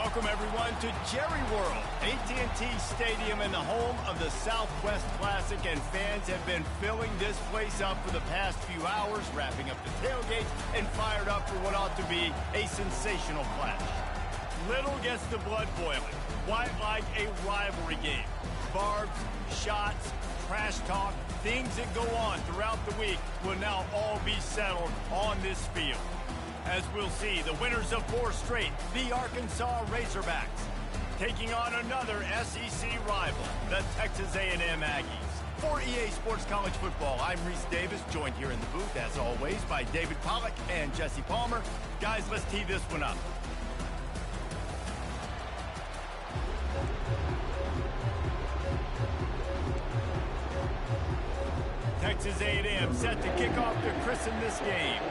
Welcome, everyone, to Jerry World, AT&T Stadium and the home of the Southwest Classic, and fans have been filling this place up for the past few hours, wrapping up the tailgates and fired up for what ought to be a sensational clash. Little gets the blood boiling, quite like a rivalry game. Barbs, shots, trash talk, things that go on throughout the week will now all be settled on this field. As we'll see, the winners of 4 straight, the Arkansas Razorbacks, taking on another SEC rival, the Texas A&M Aggies. For EA Sports College Football, I'm Reese Davis, joined here in the booth, as always, by David Pollack and Jesse Palmer. Guys, let's tee this one up. Texas A&M set to kick off to christen this game.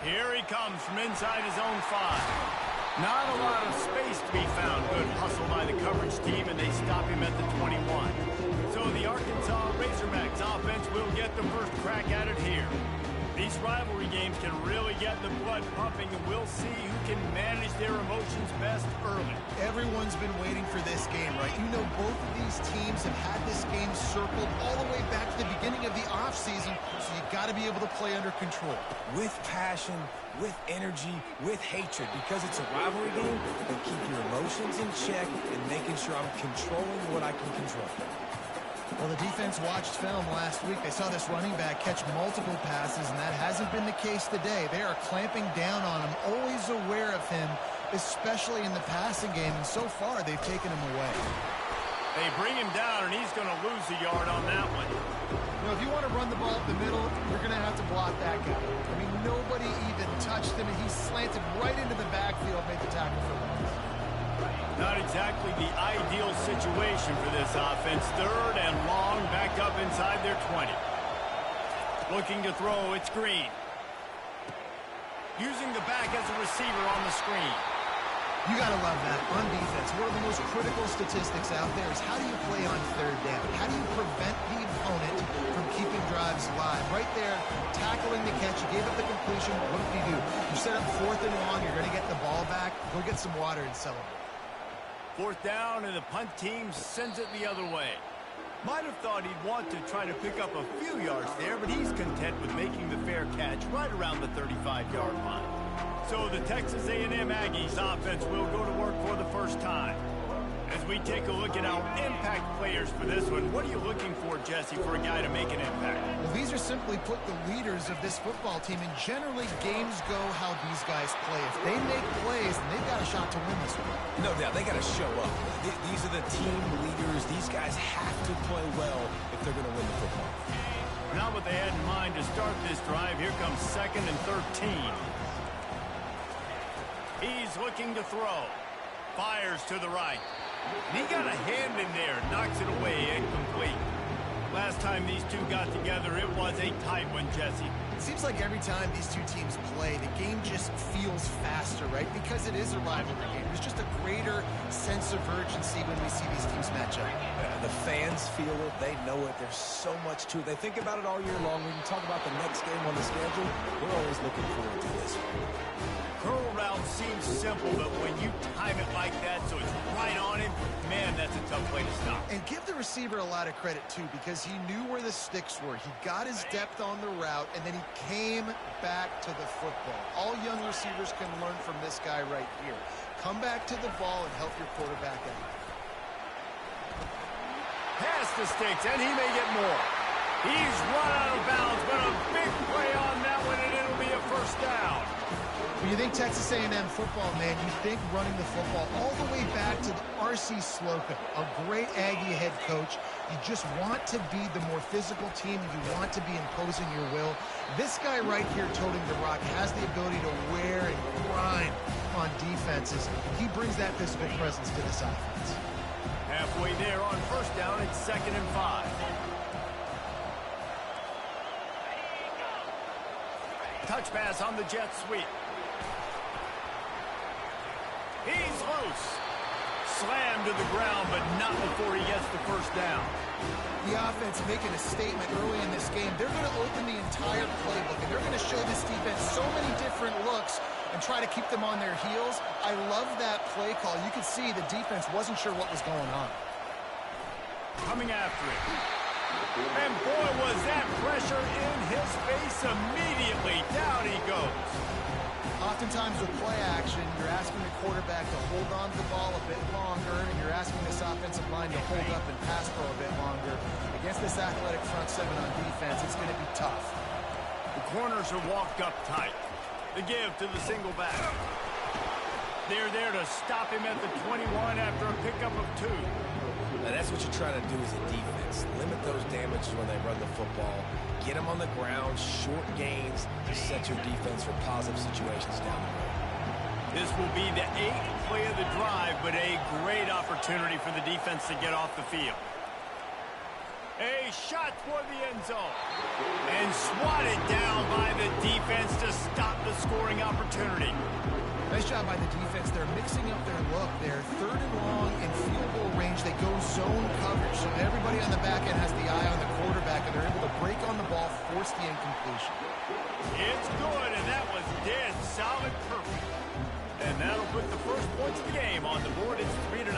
Here he comes from inside his own 5. Not a lot of space to be found. Good hustle by the coverage team, and they stop him at the 21. So the Arkansas Razorbacks offense will get the first crack at it here. These rivalry games can really get the blood pumping, and we'll see who can manage their emotions best early. Everyone's been waiting for this game, right? You know, both of these teams have had this game circled all the way back to the beginning of the offseason, so you got to be able to play under control. With passion, with energy, with hatred, because it's a rivalry game, and keep your emotions in check and making sure I'm controlling what I can control. Well, the defense watched film last week. They saw this running back catch multiple passes, and that hasn't been the case today. They are clamping down on him, always aware of him, especially in the passing game, and so far they've taken him away. They bring him down, and he's going to lose a yard on that one. You know, if you want to run the ball up the middle, you're going to have to block that guy. I mean, nobody even touched him, and he slanted right into the backfield, made the tackle for loss. Not exactly the ideal situation for this offense. 3rd and long, back up inside their 20. Looking to throw, it's Green. Using the back as a receiver on the screen. You got to love that on defense. One of the most critical statistics out there is how do you play on 3rd down? How do you prevent the opponent from keeping drives alive? Right there, tackling the catch. You gave up the completion. What did you do? You set up 4th and long. You're going to get the ball back. Go get some water and celebrate. 4th down, and the punt team sends it the other way. Might have thought he'd want to try to pick up a few yards there, but he's content with making the fair catch right around the 35-yard line. So the Texas A&M Aggies offense will go to work for the first time. As we take a look at our impact players for this one, what are you looking for, Jesse, for a guy to make an impact? Well, these are simply put the leaders of this football team, and generally games go how these guys play. If they make plays, then they've got a shot to win this one. No doubt, they got to show up. These are the team leaders. These guys have to play well if they're going to win the football. Not what they had in mind to start this drive. Here comes 2nd and 13. He's looking to throw. Fires to the right. He got a hand in there, knocks it away, incomplete. Last time these two got together, it was a tight one, Jesse. It seems like every time these two teams play, the game just feels faster, right? Because it is a rivalry game. There's just a greater sense of urgency when we see these teams match up. The fans feel it. They know it. There's so much to it. They think about it all year long. We can talk about the next game on the schedule. We're always looking forward to this. Curl route seems simple, but when you time it like that so it's right on him, man, that's a tough play to stop. And give the receiver a lot of credit, too, because he knew where the sticks were. He got his depth on the route, and then he came back to the football. All young receivers can learn from this guy right here. Come back to the ball and help your quarterback out. Pass the sticks, and he may get more. He's run out of bounds, but a big play on that one, and it'll be a first down. When you think Texas A&M football, man, you think running the football all the way back to R.C. Slocum, a great Aggie head coach. You just want to be the more physical team. You want to be imposing your will. This guy right here toting the rock has the ability to wear and grind on defenses. He brings that physical presence to this offense. Halfway there on 1st down, it's 2nd and 5. Touch pass on the jet sweep. He's loose. slammed to the ground, but not before he gets the first down. The offense making a statement early in this game. They're going to open the entire playbook, and they're going to show this defense so many different looks and try to keep them on their heels. I love that play call. You could see the defense wasn't sure what was going on. Coming after it. And boy, was that pressure in his face immediately. Down he goes. Oftentimes with play action, you're asking the quarterback to hold on to the ball a bit longer, and you're asking this offensive line to hold up and pass for a bit longer. Against this athletic front seven on defense, it's going to be tough. The corners are walked up tight. The give to the single back. They're there to stop him at the 21 after a pickup of 2. Now that's what you're trying to do as a defense. Limit those damages when they run the football. Get them on the ground, short gains to set your defense for positive situations down the road. This will be the 8th play of the drive, but a great opportunity for the defense to get off the field. A shot toward the end zone. And swatted down by the defense to stop the scoring opportunity. Nice job by the defense. They're mixing up their look. They're 3rd and long in field goal range. They go zone coverage, so everybody on the back end has the eye on the quarterback, and they're able to break on the ball, force the incompletion. It's good, and that was dead solid perfect. And that'll put the first points of the game on the board. It's 3-0.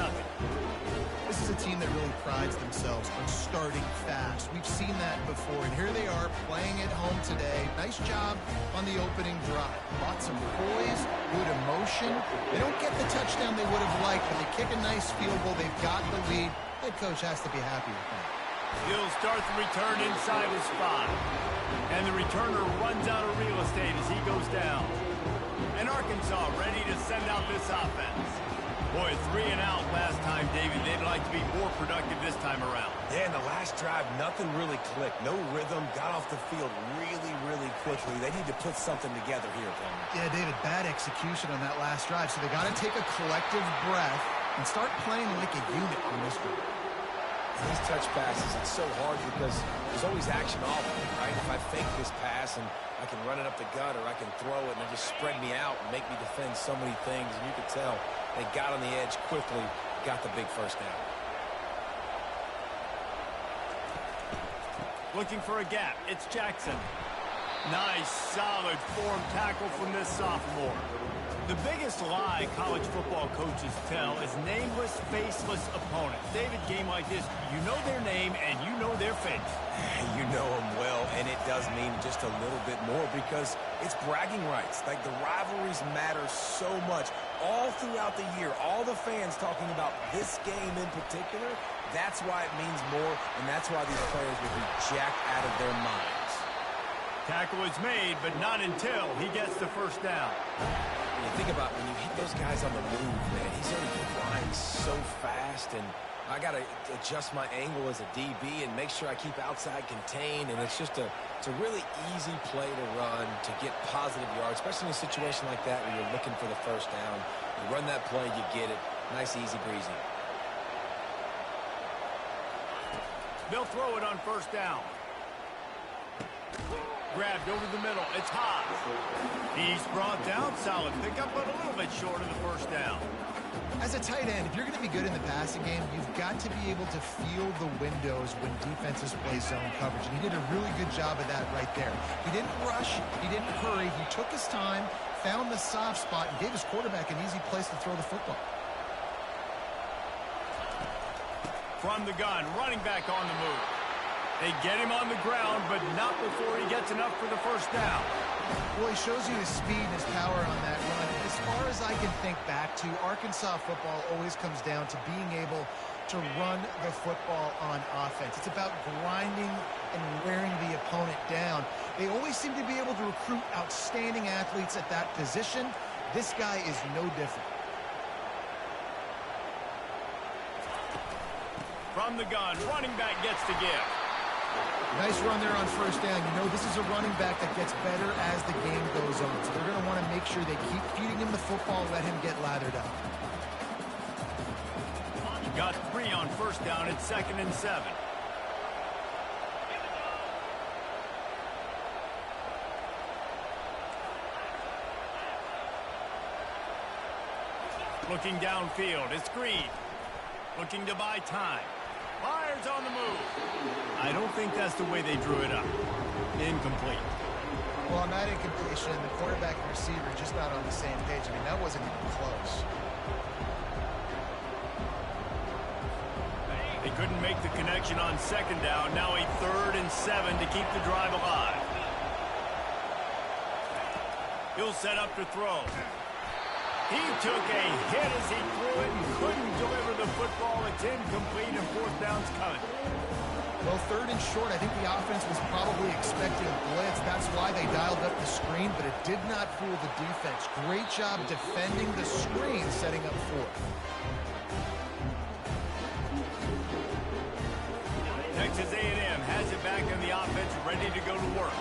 This is a team that really prides themselves on starting fast. We've seen that before, and here they are playing at home today. Nice job on the opening drive. Lots of poise, good emotion. They don't get the touchdown they would have liked, but they kick a nice field goal. They've got the lead. Head coach has to be happy with that. He'll start the return inside his 5. And the returner runs out of real estate as he goes down. And Arkansas ready to send out this offense. Boy, 3 and out last time, David. They'd like to be more productive this time around. Yeah, in the last drive, nothing really clicked. No rhythm, got off the field really, really quickly. They need to put something together here, Palmer. Yeah, David, bad execution on that last drive. So they got to take a collective breath and start playing like a unit on this one. These touch passes, it's so hard because there's always action off of it, right? If I fake this pass and I can run it up the gut or I can throw it and it just spread me out and make me defend so many things, and you could tell they got on the edge quickly, got the big first down. Looking for a gap, it's Jackson. Nice, solid form tackle from this sophomore. The biggest lie college football coaches tell is nameless, faceless opponents. David, game like this, you know their name and you know their face. You know them well, and it does mean just a little bit more because it's bragging rights. Like, the rivalries matter so much. All throughout the year, all the fans talking about this game in particular, that's why it means more, and that's why these players will be jacked out of their minds. Tackle is made, but not until he gets the first down. When you think about when you hit those guys on the move, man, he's already flying so fast, and I got to adjust my angle as a DB and make sure I keep outside contained, and it's a really easy play to run to get positive yards, especially in a situation like that where you're looking for the first down. You run that play, you get it. Nice, easy breezy. They'll throw it on first down. Grabbed over the middle. It's hot. He's brought down. Solid pickup, but a little bit short of the first down. As a tight end, if you're going to be good in the passing game, you've got to be able to feel the windows when defenses play zone coverage. And he did a really good job of that right there. He didn't rush. He didn't hurry. He took his time, found the soft spot, and gave his quarterback an easy place to throw the football. From the gun, running back on the move. They get him on the ground, but not before he gets enough for the first down. Well, he shows you his speed and his power on that run. As far as I can think back to, Arkansas football always comes down to being able to run the football on offense. It's about grinding and wearing the opponent down. They always seem to be able to recruit outstanding athletes at that position. This guy is no different. From the gun, running back gets the give. Nice run there on first down. You know, this is a running back that gets better as the game goes on. So they're going to want to make sure they keep feeding him the football, let him get lathered up. Got 3 on first down. It's 2nd and 7. Looking downfield, it's Green. Looking to buy time. Fires on the move. I don't think that's the way they drew it up. Incomplete. Well, on that incompletion, the quarterback and receiver just not on the same page. I mean, that wasn't even close. They couldn't make the connection on second down. Now a 3rd and 7 to keep the drive alive. He'll set up to throw. He took a hit as he threw it and couldn't deliver the football. It's incomplete and 4th down's coming. Well, 3rd and short, I think the offense was probably expecting a blitz. That's why they dialed up the screen, but it did not fool the defense. Great job defending the screen, setting up 4th. Texas A&M has it back in the offense, ready to go to work.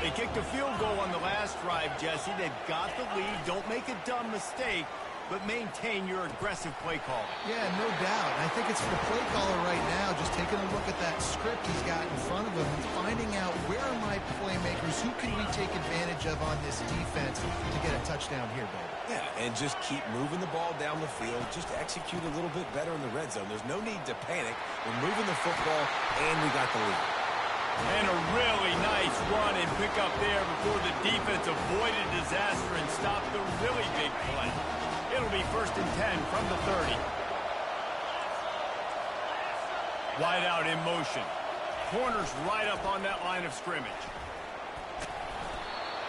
They kicked a field goal on the last drive, Jesse. They've got the lead. Don't make a dumb mistake, but maintain your aggressive play call. Yeah, no doubt. I think it's the play caller right now, just taking a look at that script he's got in front of him and finding out where are my playmakers, who can we take advantage of on this defense to get a touchdown here, baby. Yeah, and just keep moving the ball down the field. Just execute a little bit better in the red zone. There's no need to panic. We're moving the football, and we got the lead. And a really nice run and pick up there before the defense avoided disaster and stopped the really big play. It'll be 1st and 10 from the 30. Wide out in motion. Corners right up on that line of scrimmage.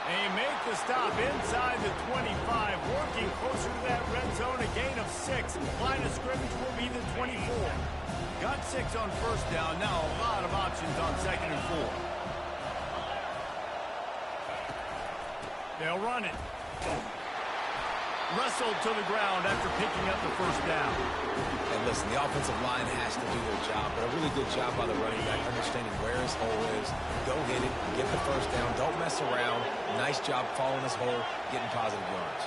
They make the stop inside the 25, working closer to that red zone, a gain of 6. Line of scrimmage will be the 24. Got 6 on 1st down. Now a lot of options on 2nd and 4. They'll run it. Wrestled to the ground after picking up the 1st down. And listen, the offensive line has to do their job, but a really good job by the running back, understanding where his hole is. Go hit it, get the 1st down, don't mess around. Nice job following his hole, getting positive yards.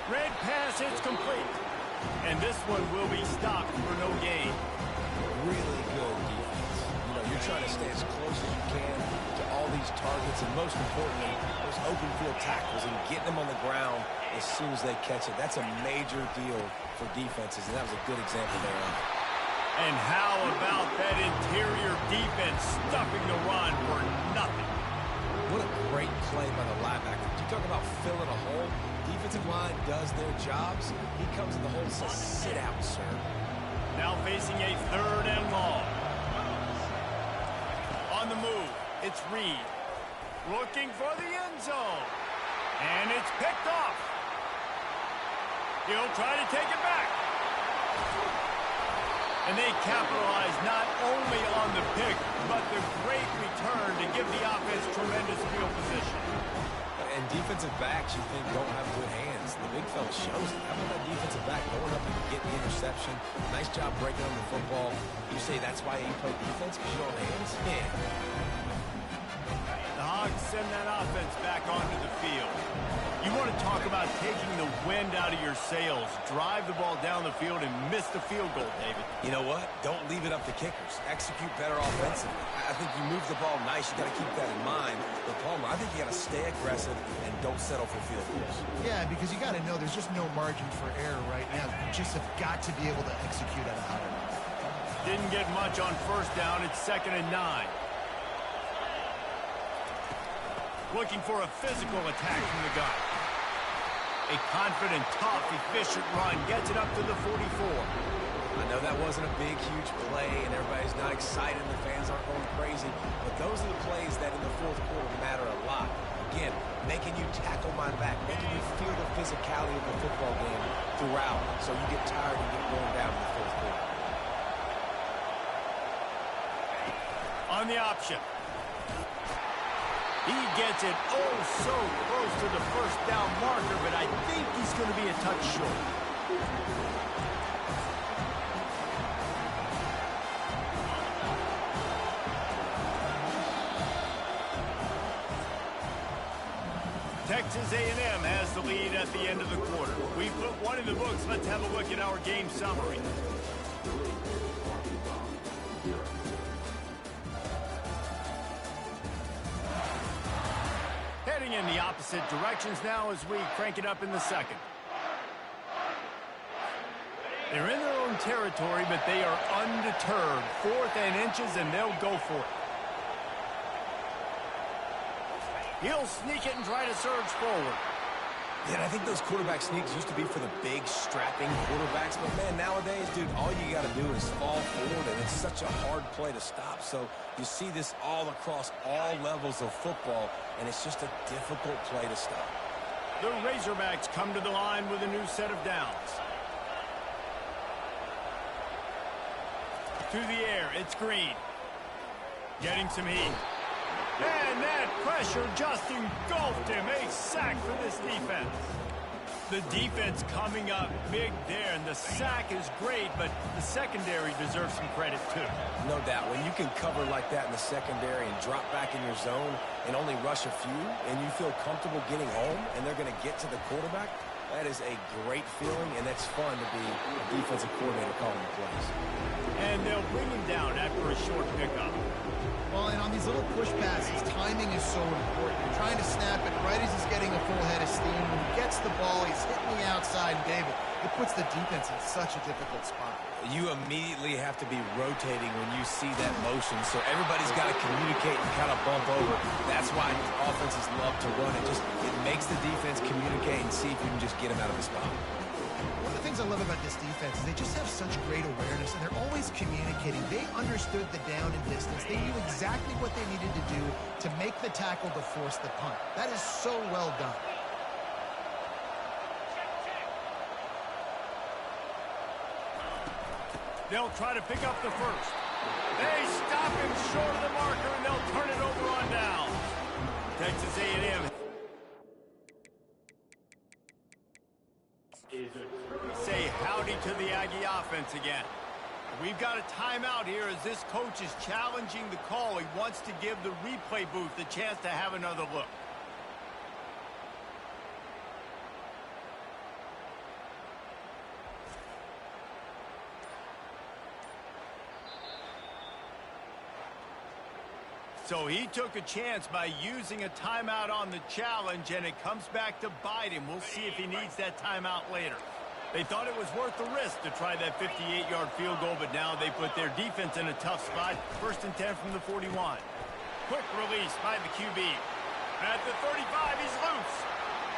Red pass, it's complete. And this one will be stopped for no gain. Really good defense. You know, you're trying to stay as close as you can to all these targets, and most importantly, those open field tackles and getting them on the ground as soon as they catch it. That's a major deal for defenses, and that was a good example there. And how about that interior defense stuffing the run for nothing? What a great play by the linebacker. You talk about filling a hole. Defensive line does their jobs. He comes in the hole and says, sit out, sir. Now facing a 3rd and long. On the move, it's Reed. Looking for the end zone. And it's picked off. He'll try to take it back. And they capitalize not only on the pick, but the great return to give the offense tremendous field position. And defensive backs, you think, don't have good hands. The big fella shows it. How about that defensive back going up and getting the interception? Nice job breaking on the football. You say that's why you play defense, because you don't have hands? Yeah. The Hogs send that offense back onto the field. You want to talk about taking the wind out of your sails. Drive the ball down the field and miss the field goal, David. You know what? Don't leave it up to kickers. Execute better offensively. I think you move the ball nice. You got to keep that in mind. But Palmer, I think you got to stay aggressive and don't settle for field goals. Yeah, because you got to know there's just no margin for error right now. You just have got to be able to execute at a higher level. Didn't get much on 1st down. It's 2nd and 9. Looking for a physical attack from the gun. A confident, tough, efficient run gets it up to the 44. I know that wasn't a big, huge play, and everybody's not excited, the fans aren't going crazy, but those are the plays that in the 4th quarter matter a lot. Again, making you tackle my back, making you feel the physicality of the football game throughout, so you get tired and get worn down in the 4th quarter. On the option. He gets it oh so close to the 1st down marker, but I think he's going to be a touch short. Texas A&M has the lead at the end of the quarter. We put one in the books. Let's have a look at our game summary. Heading in the opposite directions now as we crank it up in the 2nd. They're in their own territory, but they are undeterred. 4th and inches, and they'll go for it. He'll sneak it and try to surge forward. Yeah, and I think those quarterback sneaks used to be for the big, strapping quarterbacks. But, man, nowadays, dude, all you got to do is fall forward, and it's such a hard play to stop. So you see this all across all levels of football, and it's just a difficult play to stop. The Razorbacks come to the line with a new set of downs. To the air, it's Green. Getting some heat. And that pressure just engulfed him. A sack for this defense. The defense coming up big there, and the sack is great, but the secondary deserves some credit too. No doubt. When you can cover like that in the secondary and drop back in your zone and only rush a few, and you feel comfortable getting home, and they're going to get to the quarterback, that is a great feeling, and that's fun to be a defensive coordinator calling the plays. And they'll bring him down after a short pickup. Well, and on these little push passes, timing is so important. You're trying to snap it right as he's getting a full head of steam. When he gets the ball, he's hitting the outside, David. It puts the defense in such a difficult spot. You immediately have to be rotating when you see that motion, so everybody's got to communicate and kind of bump over. That's why offenses love to run it. It makes the defense communicate and see if you can just get him out of the spot. One of the things I love about this defense is they just have such great awareness, and they're always communicating. They understood the down and distance. They knew exactly what they needed to do to make the tackle to force the punt. That is so well done. They'll try to pick up the first. They stop him short of the marker, and they'll turn it over on down. Texas A&M. Say howdy to the Aggie offense again. We've got a timeout here as this coach is challenging the call. He wants to give the replay booth the chance to have another look. So he took a chance by using a timeout on the challenge, and it comes back to bite him. We'll see if he needs that timeout later. They thought it was worth the risk to try that 58-yard field goal, but now they put their defense in a tough spot. 1st and 10 from the 41. Quick release by the QB. At the 35, he's loose.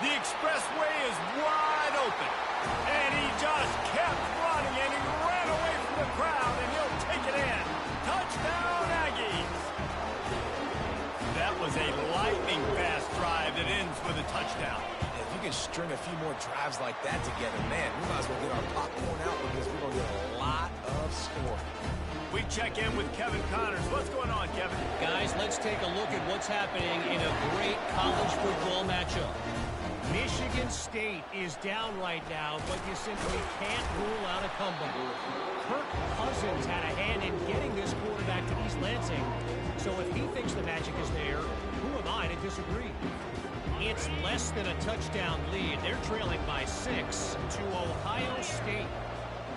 The expressway is wide open. And he just kept running, and he ran away from the crowd, and he'll take it in. Touchdown, Aggies. That was a lightning-fast drive that ends with a touchdown. If you can string a few more drives like that together, man, we might as well get our popcorn out because we're going to get a lot of scoring. We check in with Kevin Connors. What's going on, Kevin? Guys, let's take a look at what's happening in a great college football matchup. Michigan State is down right now, but you simply can't rule out a comeback. Kirk Cousins had a hand in getting this quarterback to East Lansing, so if he thinks the magic is there, who am I to disagree? It's less than a touchdown lead. They're trailing by 6 to Ohio State.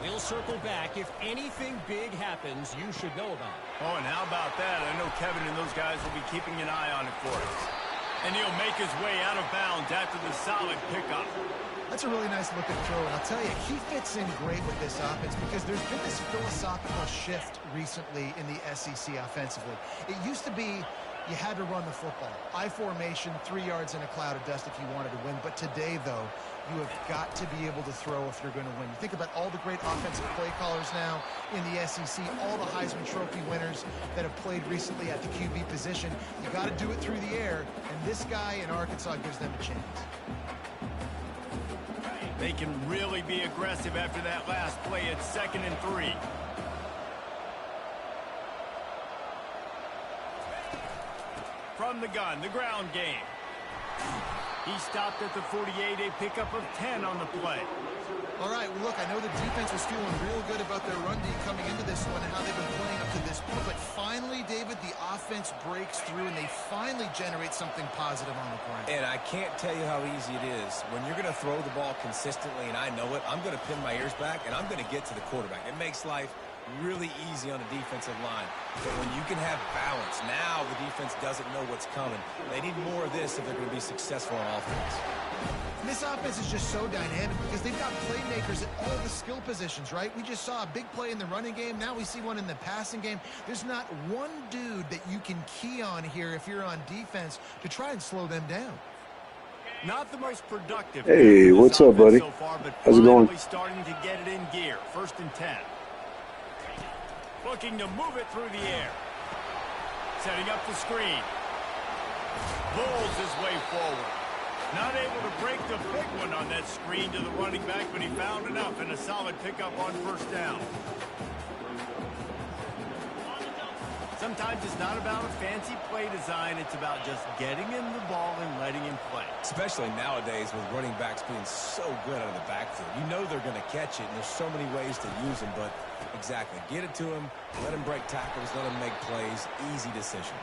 We'll circle back. If anything big happens, you should know about it. Oh, and how about that? I know Kevin and those guys will be keeping an eye on it for us. And he'll make his way out of bounds after the solid pickup. That's a really nice looking throw, and I'll tell you, he fits in great with this offense because there's been this philosophical shift recently in the SEC offensively. It used to be you had to run the football. I formation, 3 yards in a cloud of dust if you wanted to win. But today, though, you have got to be able to throw if you're going to win. You think about all the great offensive play callers now in the SEC, all the Heisman Trophy winners that have played recently at the QB position. You got to do it through the air, and this guy in Arkansas gives them a chance. They can really be aggressive after that last play. It's 2nd and 3. From the gun, the ground game. He stopped at the 48, a pickup of 10 on the play. All right, well, look, I know the defense was feeling real good about their run D coming into this one and how they've been playing up to this point. But finally, David, the offense breaks through, and they finally generate something positive on the ground. And I can't tell you how easy it is. When you're going to throw the ball consistently, and I know it, I'm going to pin my ears back, and I'm going to get to the quarterback. It makes life really easy on the defensive line. But when you can have balance, now the defense doesn't know what's coming. They need more of this if they're going to be successful on offense. And this offense is just so dynamic because they've got playmakers at all the skill positions, right? We just saw a big play in the running game. Now we see one in the passing game. There's not one dude that you can key on here if you're on defense to try and slow them down. Not the most productive. Hey, what's up, buddy? So far, but how's it going? Starting to get it in gear. 1st and 10. Looking to move it through the air. Setting up the screen. Pulls his way forward. Not able to break the big one on that screen to the running back, but he found enough and a solid pickup on 1st down. Sometimes it's not about a fancy play design. It's about just getting him the ball and letting him play. Especially nowadays with running backs being so good out of the backfield. You know they're going to catch it, and there's so many ways to use them. But exactly, get it to him, let him break tackles, let him make plays. Easy decision.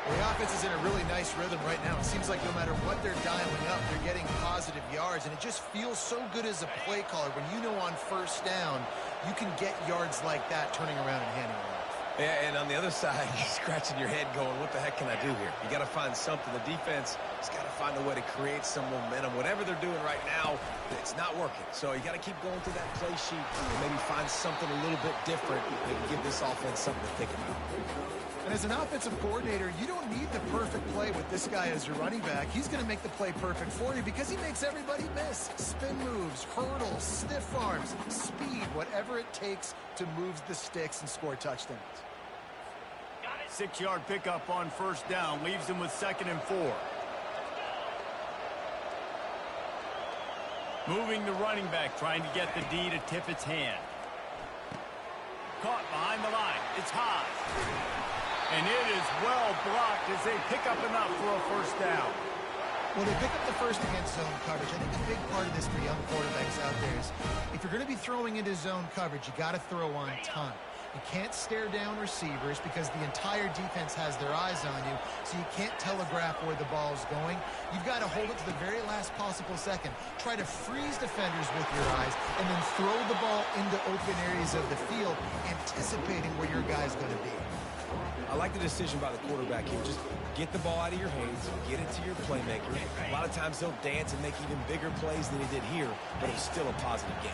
The offense is in a really nice rhythm right now. It seems like no matter what they're dialing up, they're getting positive yards, and it just feels so good as a play caller when you know on 1st down you can get yards like that turning around and handing it off. Yeah, and on the other side, you're scratching your head going, what the heck can I do here? You got to find something. The defense has got to find a way to create some momentum. Whatever they're doing right now, it's not working. So you got to keep going through that play sheet and maybe find something a little bit different that can give this offense something to think about. And as an offensive coordinator, you don't need the perfect play with this guy as your running back. He's going to make the play perfect for you because he makes everybody miss. Spin moves, hurdles, stiff arms, speed, whatever it takes to move the sticks and score touchdowns. 6-yard pickup on 1st down. Leaves him with 2nd and 4. Moving the running back, trying to get the D to tip its hand. Caught behind the line. It's high. And it is well blocked as they pick up enough for a 1st down. Well, they pick up the first against zone coverage. I think a big part of this for young quarterbacks out there is if you're going to be throwing into zone coverage, you got to throw on time. You can't stare down receivers because the entire defense has their eyes on you, so you can't telegraph where the ball is going. You've got to hold it to the very last possible second. Try to freeze defenders with your eyes and then throw the ball into open areas of the field, anticipating where your guy's going to be. I like the decision by the quarterback here. Just get the ball out of your hands, get it to your playmaker. A lot of times he'll dance and make even bigger plays than he did here, but it was still a positive game.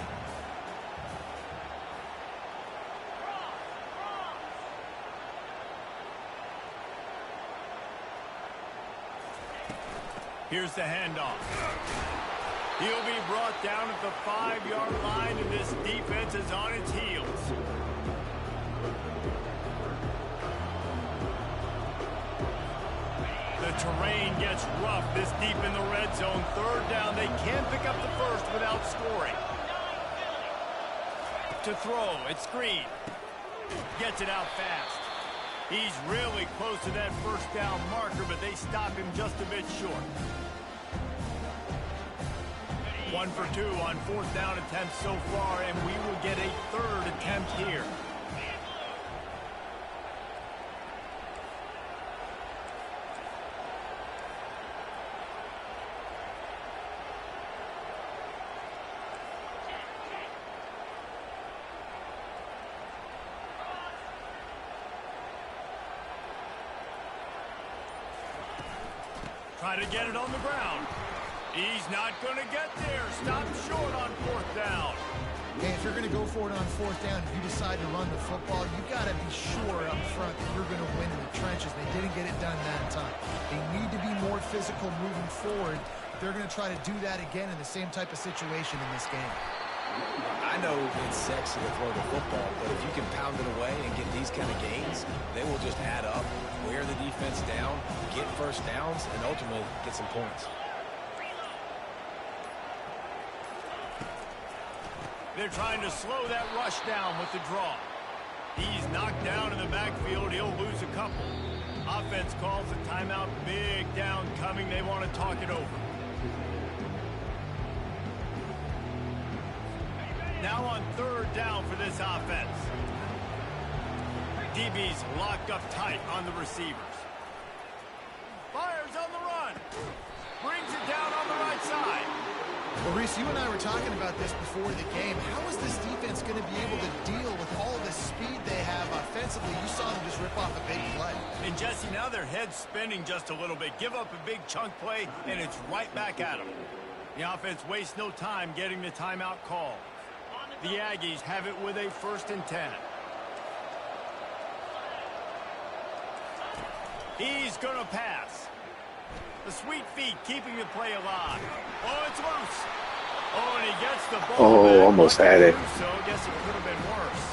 Here's the handoff. He'll be brought down at the 5-yard line, and this defense is on its heels. The terrain gets rough this deep in the red zone. 3rd down. They can pick up the first without scoring. To throw, it's screen. Gets it out fast. He's really close to that 1st down marker, but they stop him just a bit short. 1 for 2 on 4th down attempts so far, and we will get a 3rd attempt here. Try to get it on the ground. He's not going to get there. Stop short on 4th down. Hey, if you're going to go for it on 4th down, if you decide to run the football, you got to be sure up front that you're going to win in the trenches. They didn't get it done that time. They need to be more physical moving forward. They're going to try to do that again in the same type of situation in this game. I know it's sexy to throw the football, but if you can pound it away and get these kind of gains, they will just add up, wear the defense down, get 1st downs, and ultimately get some points. They're trying to slow that rush down with the draw. He's knocked down in the backfield. He'll lose a couple. Offense calls a timeout. Big down coming. They want to talk it over. Now on 3rd down for this offense. DB's locked up tight on the receivers. Fires on the run. Brings it down on the right side. Well, Reese, you and I were talking about this before the game. How is this defense going to be able to deal with all the speed they have offensively? You saw them just rip off a big play. And Jesse, now their head's spinning just a little bit. Give up a big chunk play, and it's right back at them. The offense wastes no time getting the timeout call. The Aggies have it with a 1st and 10. He's going to pass. The sweet feet keeping the play alive. Oh, it's loose. Oh, and he gets the ball. Oh, almost had it. So I guess it could have been worse.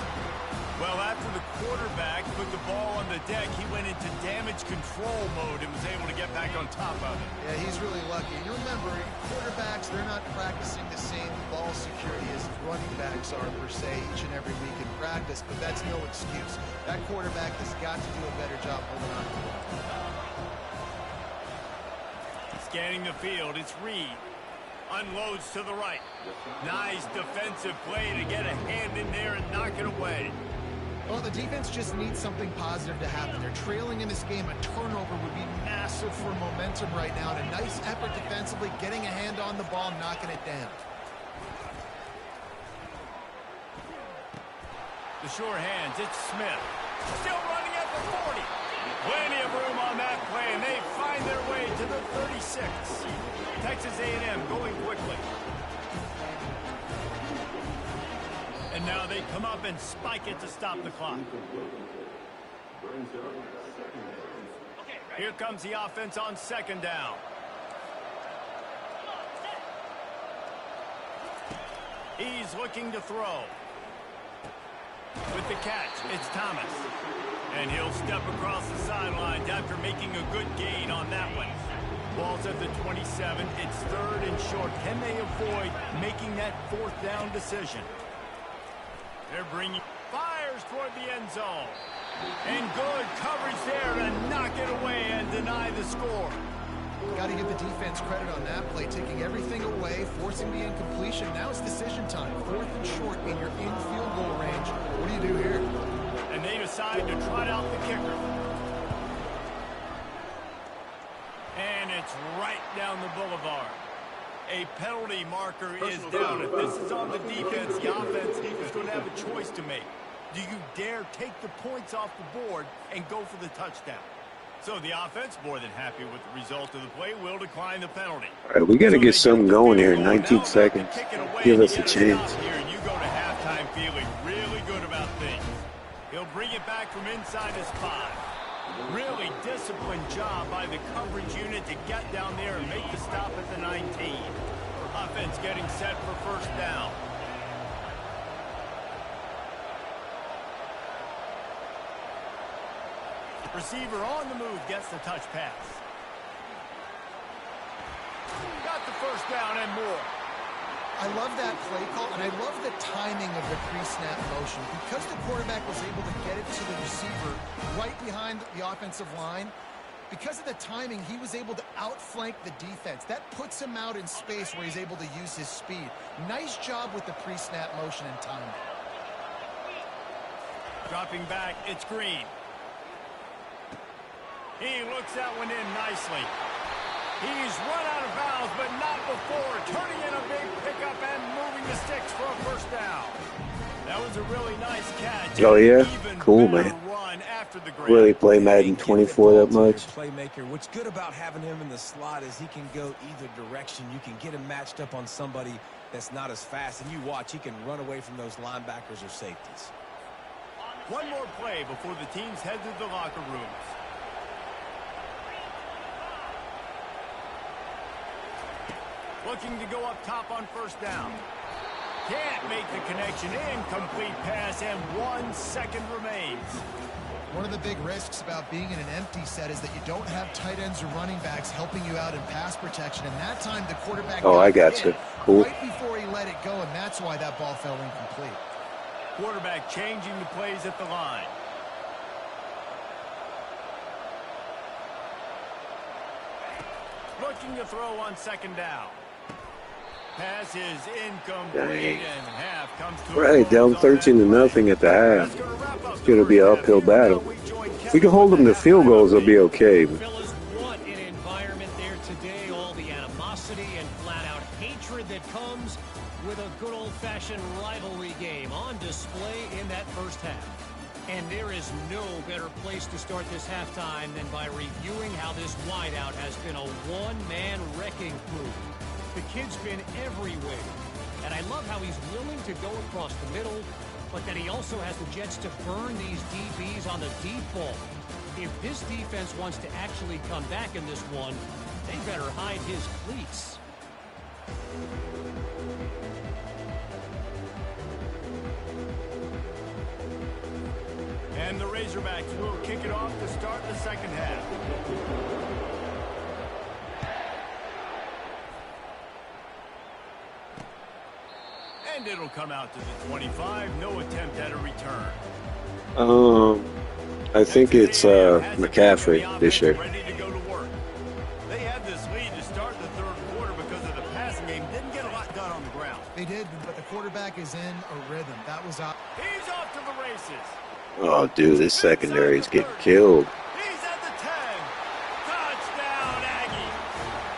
Well, after the quarterback put the ball on the deck, he went into damage control mode and was able to get back on top of it. Yeah, he's really lucky. And remember, quarterbacks, they're not practicing the same ball security as running backs are, per se, each and every week in practice, but that's no excuse. That quarterback has got to do a better job holding on to the ball. Scanning the field, it's Reed. Unloads to the right. Nice defensive play to get a hand in there and knock it away. Well, the defense just needs something positive to happen. They're trailing in this game. A turnover would be massive for momentum right now. And a nice effort defensively, getting a hand on the ball, knocking it down. The sure hands, it's Smith. Still running at the 40. Plenty of room on that play, and they find their way to the 36. Texas A&M going quickly. And now they come up and spike it to stop the clock. Here comes the offense on 2nd down. He's looking to throw. With the catch, it's Thomas. And he'll step across the sidelines after making a good gain on that one. Ball's at the 27. It's 3rd and short. Can they avoid making that 4th down decision? They're bringing fires toward the end zone. And good coverage there to knock it away and deny the score. Got to give the defense credit on that play, taking everything away, forcing the incompletion. Now it's decision time. 4th and short, and you're in field goal range. What do you do here? And they decide to trot out the kicker. And it's right down the boulevard. A penalty marker is down. If this is on the defense, the offense is going to have a choice to make. Do you dare take the points off the board and go for the touchdown? So the offense, more than happy with the result of the play, will decline the penalty. All right, we got to get something going here in 19 seconds. Give us a chance. Here, and you go to halftime feeling really good about things. He'll bring it back from inside his 5. Really disciplined job by the coverage unit to get down there and make the stop at the 19. Offense getting set for 1st down. Receiver on the move gets the touch pass. Got the 1st down and more. I love that play call, and I love the timing of the pre-snap motion. Because the quarterback was able to get it to the receiver right behind the offensive line, because of the timing, he was able to outflank the defense. That puts him out in space where he's able to use his speed. Nice job with the pre-snap motion and timing. Dropping back, it's Green. He looks that one in nicely. He's run out of bounds, but not before. Turning in a big pickup and moving the sticks for a 1st down. That was a really nice catch. Oh, yeah? Cool, man. Really play Madden 24 that much. Playmaker. What's good about having him in the slot is he can go either direction. You can get him matched up on somebody that's not as fast. And you watch, he can run away from those linebackers or safeties. One more play before the teams head to the locker rooms. Looking to go up top on 1st down. Can't make the connection. Incomplete pass, and 1 second remains. One of the big risks about being in an empty set is that you don't have tight ends or running backs helping you out in pass protection. And that time, the quarterback I got you. Cool. Right before he let it go, and that's why that ball fell incomplete. Quarterback changing the plays at the line. Looking to throw on 2nd down. Pass is incomplete, and half comes to right, down 13-0 at the half. It's going to be an uphill battle. If we can hold them to field goals, they'll be okay. What an environment there today. All the animosity and flat-out hatred that comes old-fashioned rivalry game on display in that first half. And there is no better place to start this halftime than by reviewing how this wideout has been a one-man wrecking crew. The kid's been everywhere. And I love how he's willing to go across the middle, but that he also has the Jets to burn these DBs on the deep ball. If this defense wants to actually come back in this one, they better hide his cleats. And the Razorbacks will kick it off to start the second half. And it'll come out to the 25. No attempt at a return. I think it's McCaffrey this year. Ready to go to work. They had this lead to start the third quarter because of the passing game. Didn't get a lot done on the ground. They did, but the quarterback is in a rhythm. That was out. He's off to the races. Oh, dude, this secondary is getting killed. He's at the 10. Touchdown, Aggie.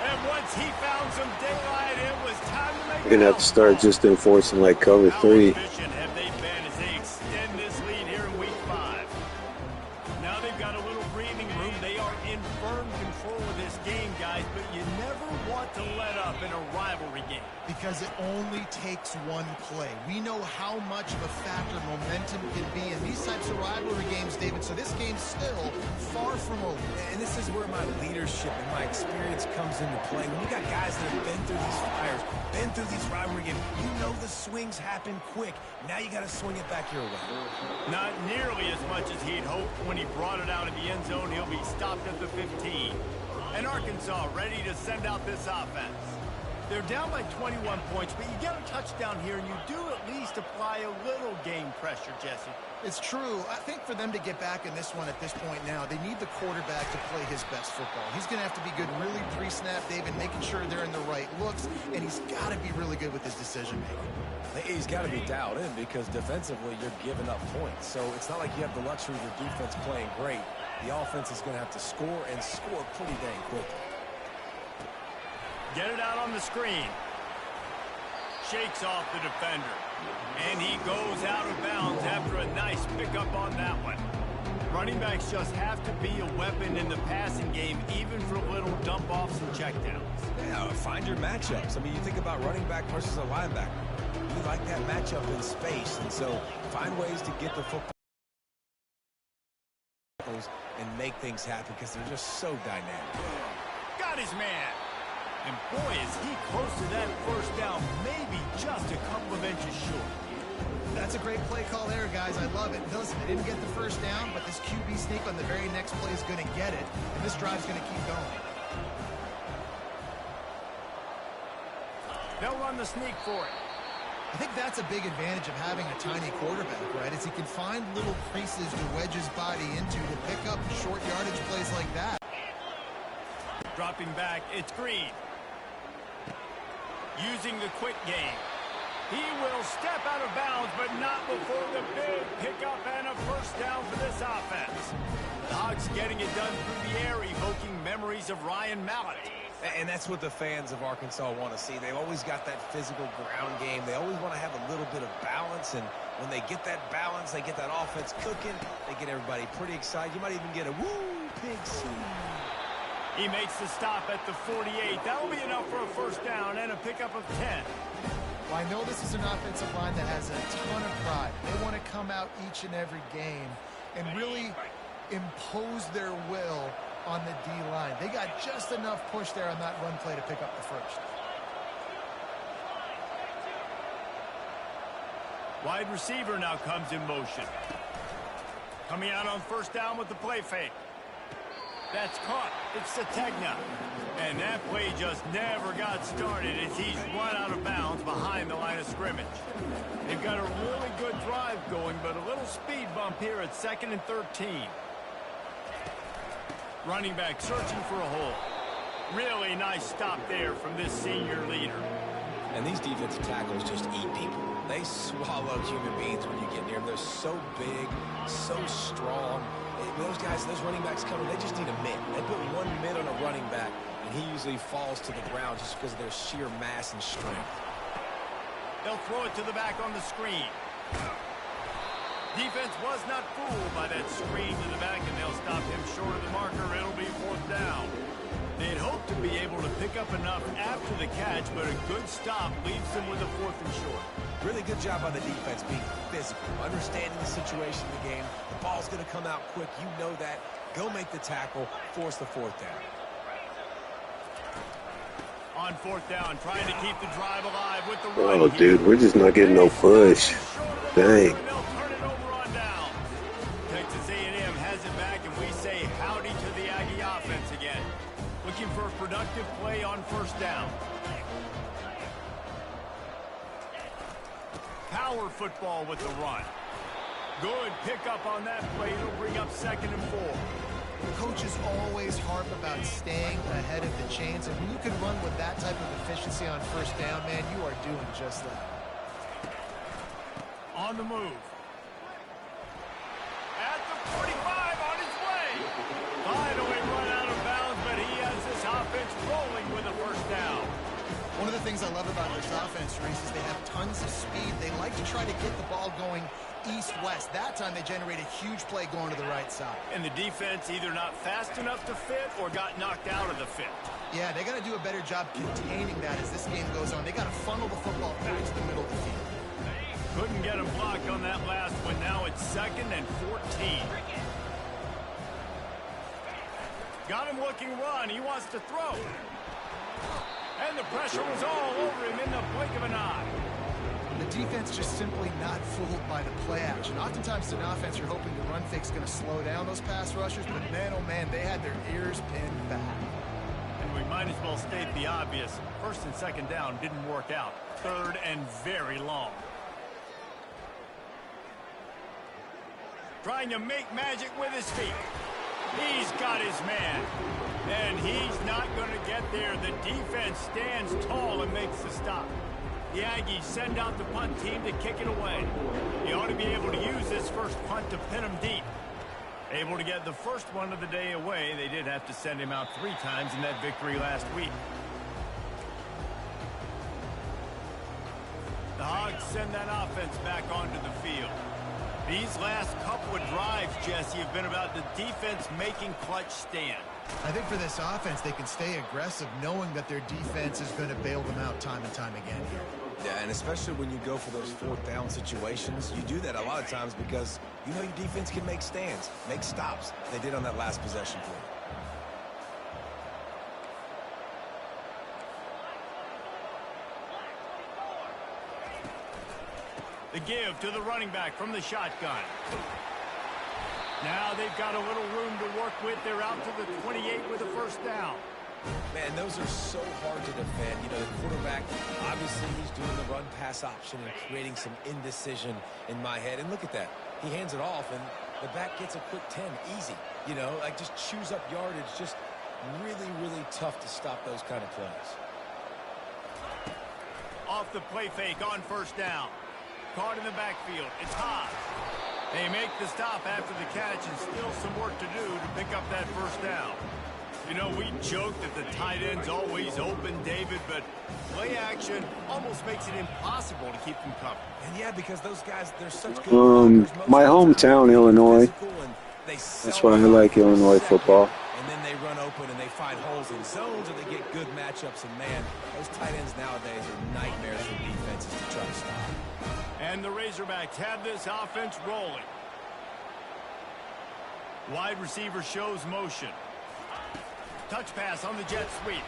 And once he found some daylight, it was time to make You're going to have to start just enforcing like cover 3. How efficient have they been as they extend this lead here in week 5? Now they've got a little breathing room. They are in firm control of this game, guys, but you never want to let up in a rivalry game. Because it only takes one play. We know how much of a factor momentum can be in these types of rivalry games, David. So this game's still far from over. And this is where my leadership and my experience comes into play. When you got guys that have been through these fires, been through these rivalry games, you know the swings happen quick. Now you got to swing it back your way. Not nearly as much as he'd hoped when he brought it out of the end zone. He'll be stopped at the 15. And Arkansas ready to send out this offense. They're down by 21 points, but you get a touchdown here, and you do at least apply a little game pressure, Jesse. It's true. I think for them to get back in this one at this point now, they need the quarterback to play his best football. He's going to have to be good really pre-snap, David, making sure they're in the right looks, and he's got to be really good with his decision-making. He's got to be dialed in because defensively you're giving up points. So it's not like you have the luxury of your defense playing great. The offense is going to have to score and score pretty dang quickly. Get it out on the screen. Shakes off the defender. And he goes out of bounds after a nice pickup on that one. Running backs just have to be a weapon in the passing game, even for little dump-offs and checkdowns. Yeah, find your matchups. I mean, you think about running back versus a linebacker. You like that matchup in space, and so find ways to get the football and make things happen because they're just so dynamic. Got his man. And boy, is he close to that first down, maybe just a couple of inches short. That's a great play call there, guys. I love it. Listen, they didn't get the first down, but this QB sneak on the very next play is going to get it, and this drive's going to keep going. They'll run the sneak for it. I think that's a big advantage of having a tiny quarterback, right? Is he can find little creases to wedge his body into to pick up short yardage plays like that. Dropping back, it's Green. Using the quick game. He will step out of bounds, but not before the big pickup and a first down for this offense. The Hogs getting it done through the air, evoking memories of Ryan Mallett. And that's what the fans of Arkansas want to see. They've always got that physical ground game. They always want to have a little bit of balance, and when they get that balance, they get that offense cooking, they get everybody pretty excited. You might even get a woo, pig C. He makes the stop at the 48. That will be enough for a first down and a pickup of 10. Well, I know this is an offensive line that has a ton of pride. They want to come out each and every game and really impose their will on the D-line. They got just enough push there on that run play to pick up the first. Wide receiver now comes in motion. Coming out on first down with the play fake. That's caught. It's Sategna. And that play just never got started as he's run out of bounds behind the line of scrimmage. They've got a really good drive going, but a little speed bump here at 2nd and 13. Running back searching for a hole. Really nice stop there from this senior leader. And these defensive tackles just eat people. They swallow human beings when you get near them. They're so big, so strong. Those guys, those running backs coming, they just need a mid. They put one mid on a running back, and he usually falls to the ground just because of their sheer mass and strength. They'll throw it to the back on the screen. Defense was not fooled by that screen to the back, and they'll stop him short of the marker. It'll be 4th down. They'd hoped to be able to pick up enough after the catch, but a good stop leaves them with a 4th and short. Really good job by the defense being physical, understanding the situation of the game. The ball's going to come out quick. You know that. Go make the tackle, force the 4th down. On 4th down, trying to keep the drive alive with the run. Oh, dude, we're just not getting no push. Dang. Texas A&M has it back, and we say howdy to the Aggie offense again. Looking for a productive play on 1st down. Power football with the run. Good pickup on that play. It'll bring up 2nd and 4. Coaches always harp about staying ahead of the chains, and when you can run with that type of efficiency on 1st down, man, you are doing just that. On the move. At the 45, on his way. Finally run out of bounds, but he has this offense rolling with a 1st down. One of the things I love about this offense, Reese, is they have tons of speed. They like to try to get the ball going east-west. That time they generate a huge play going to the right side. And the defense either not fast enough to fit or got knocked out of the fit. Yeah, they got to do a better job containing that as this game goes on. They got to funnel the football back to the middle of the field. Couldn't get him blocked on that last one. Now it's 2nd and 14. Got him looking run. He wants to throw. And the pressure was all over him in the blink of an eye. The defense just simply not fooled by the play action. Oftentimes in offense, you're hoping the run fake's going to slow down those pass rushers, but man, oh man, they had their ears pinned back. And we might as well state the obvious. 1st and 2nd down didn't work out. 3rd and very long. Trying to make magic with his feet. He's got his man. And he's not going to get there. The defense stands tall and makes the stop. The Aggies send out the punt team to kick it away. He ought to be able to use this first punt to pin him deep. Able to get the first one of the day away. They did have to send him out 3 times in that victory last week. The Hogs send that offense back onto the field. These last couple of drives, Jesse, have been about the defense making clutch stand. I think for this offense, they can stay aggressive knowing that their defense is going to bail them out time and time again here. Yeah, and especially when you go for those 4th down situations, you do that a lot of times because you know your defense can make stands, make stops. They did on that last possession for you. The give to the running back from the shotgun. Now they've got a little room to work with. They're out to the 28 with a 1st down. Man, those are so hard to defend. You know, the quarterback, obviously he's doing the run-pass option and creating some indecision in my head. And look at that. He hands it off, and the back gets a quick 10. Easy. You know, like just chews up yardage. Just really, really tough to stop those kind of plays. Off the play fake on 1st down. Caught in the backfield. It's Haas. They make the stop after the catch and still some work to do to pick up that 1st down. You know, we joke that the tight end's always open, David, but play action almost makes it impossible to keep them covered. And yeah, because those guys, they're such good. My hometown, Illinois. That's why I like Illinois football. And then they run open and they find holes in zones, or they get good matchups. And man, those tight ends nowadays are nightmares for defenses to try to stop. And the Razorbacks have this offense rolling. Wide receiver shows motion. Touch pass on the jet sweep.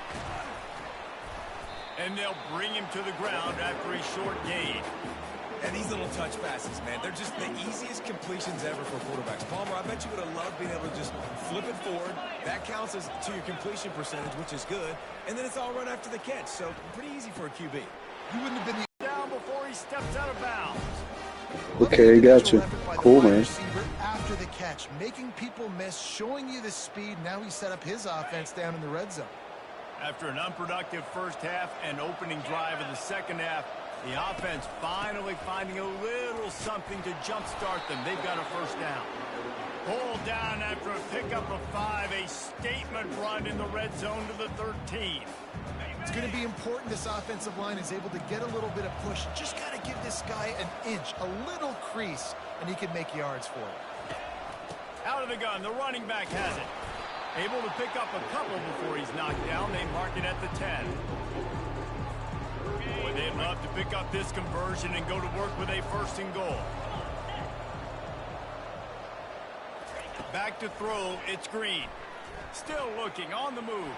And they'll bring him to the ground after a short gain. And these little touch passes, man, they're just the easiest completions ever for quarterbacks. Palmer, I bet you would have loved being able to just flip it forward. That counts as to your completion percentage, which is good. And then it's all run after the catch, so pretty easy for a QB. You wouldn't have been down before he steps out of bounds. Okay, gotcha. Cool, man. After the catch, making people miss, showing you the speed. Now he set up his offense down in the red zone. After an unproductive first half and opening drive of the second half, the offense finally finding a little something to jumpstart them. They've got a 1st down. Pulled down after a pickup of 5, a statement run in the red zone to the 13. It's going to be important this offensive line is able to get a little bit of push. Just got to give this guy an inch, a little crease, and he can make yards for it. Out of the gun, the running back has it. Able to pick up a couple before he's knocked down. They mark it at the 10. Boy, they'd love to pick up this conversion and go to work with a 1st and goal. Back to throw, it's Green. Still looking, on the move.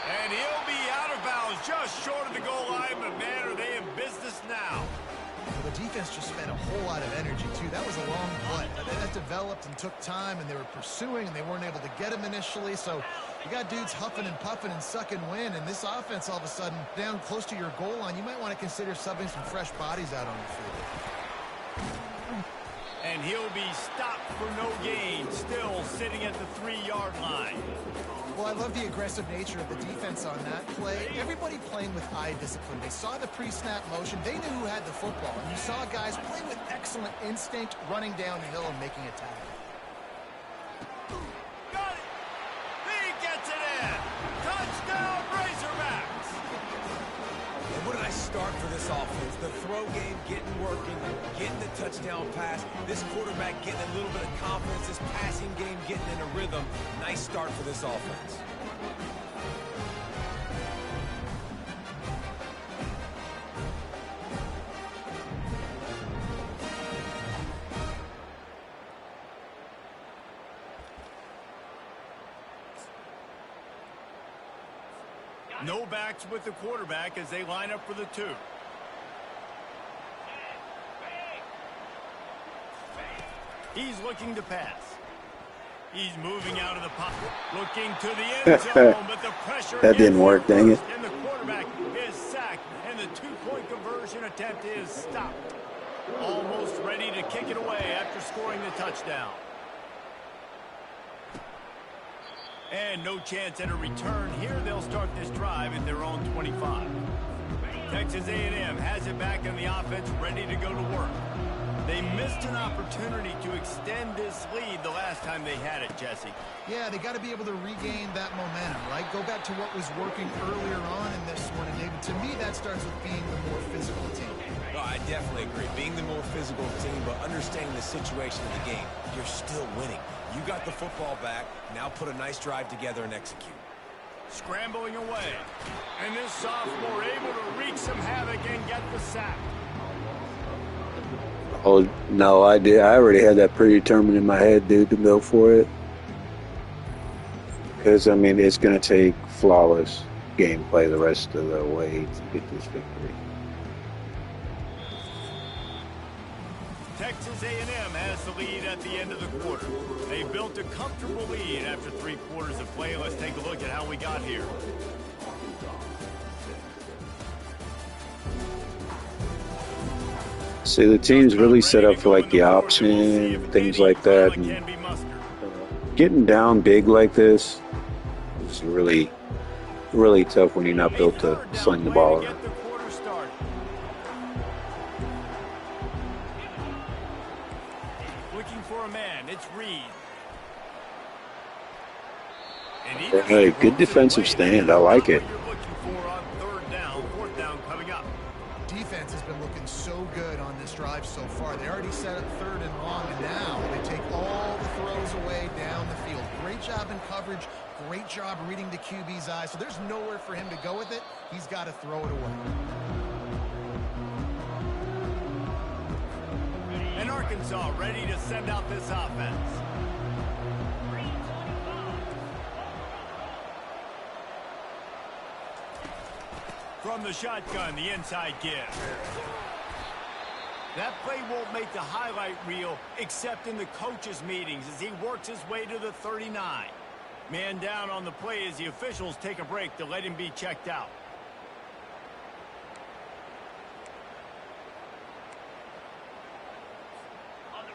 And he'll be out of bounds just short of the goal line, but man, are they in business now. Well, the defense just spent a whole lot of energy, too. That was a long play. That developed and took time, and they were pursuing, and they weren't able to get him initially. So you got dudes huffing and puffing and sucking wind, and this offense all of a sudden down close to your goal line. You might want to consider subbing some fresh bodies out on the field. And he'll be stopped for no gain, still sitting at the 3-yard line. Well, I love the aggressive nature of the defense on that play. Everybody playing with eye discipline. They saw the pre-snap motion. They knew who had the football. And you saw guys playing with excellent instinct, running down the hill and making a tackle. Got it! He gets it in! Touchdown, Razorbacks! And what did I start for this offense? The throw game getting working, getting the touchdown pass. This quarterback getting a little bit of confidence. This passing game getting in a rhythm. Nice start for this offense. No backs with the quarterback as they line up for the 2. He's looking to pass. He's moving out of the pocket, looking to the end zone, but the pressure that didn't work, dang it. And the quarterback is sacked, and the 2-point conversion attempt is stopped. Almost ready to kick it away after scoring the touchdown. And no chance at a return here. They'll start this drive at their own 25. Texas A&M has it back in the offense, ready to go to work. They missed an opportunity to extend this lead the last time they had it, Jesse. Yeah, they got to be able to regain that momentum, right? Go back to what was working earlier on in this one. And David, to me, that starts with being the more physical team. Oh, I definitely agree. Being the more physical team, but understanding the situation of the game. You're still winning. You got the football back. Now put a nice drive together and execute. Scrambling away. And this sophomore able to wreak some havoc and get the sack. Oh, no, I did. I already had that predetermined in my head, dude, to go for it. Because, I mean, it's going to take flawless gameplay the rest of the way to get this victory. Texas A&M has the lead at the end of the quarter. They built a comfortable lead after 3 quarters of play. Let's take a look at how we got here. See, the team's really set up for like the option, things like that. And getting down big like this is really, really tough when you're not built to sling the ball around. Looking for a man, it's Reed. Hey, good defensive stand. I like it. Defense has been looking so good on this drive so far. They already set up 3rd and long, and now they take all the throws away down the field. Great job in coverage. Great job reading the QB's eyes. So there's nowhere for him to go with it. He's got to throw it away. And Arkansas ready to send out this offense. From the shotgun, the inside give. That play won't make the highlight reel except in the coaches' meetings as he works his way to the 39. Man down on the play as the officials take a break to let him be checked out.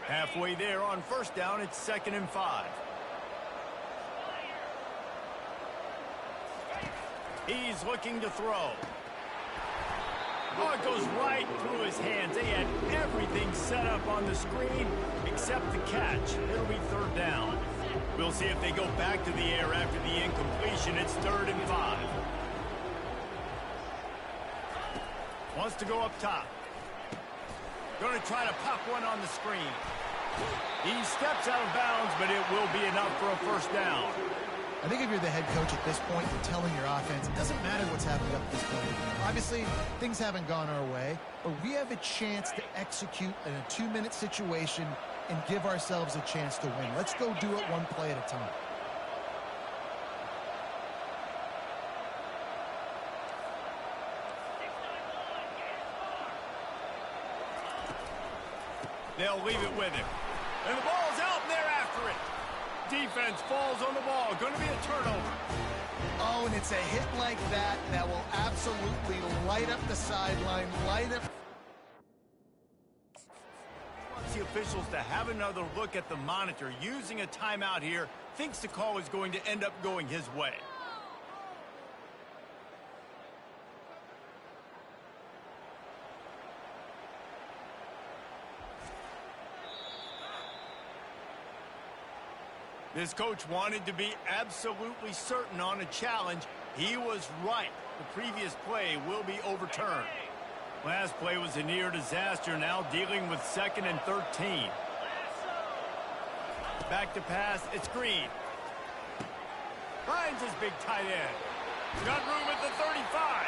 Halfway there on 1st down, it's 2nd and 5. He's looking to throw. Oh, it goes right through his hands. They had everything set up on the screen except the catch. It'll be 3rd down. We'll see if they go back to the air after the incompletion. It's 3rd and 5. Wants to go up top. Going to try to pop one on the screen. He steps out of bounds, but it will be enough for a first down. I think if you're the head coach at this point, you're telling your offense, it doesn't matter what's happening up this point. Obviously, things haven't gone our way, but we have a chance to execute in a 2-minute situation and give ourselves a chance to win. Let's go do it one play at a time. They'll leave it with him. And the ball's out, and they're after it. Defense falls on the ball. Going to be a turnover. Oh, and it's a hit like that that will absolutely light up the sideline, light up. Wants the officials to have another look at the monitor. Using a timeout here, thinks the call is going to end up going his way. This coach wanted to be absolutely certain on a challenge. He was right. The previous play will be overturned. Last play was a near disaster, now dealing with 2nd and 13. Back to pass, it's Green. Finds his big tight end. Got room at the 35.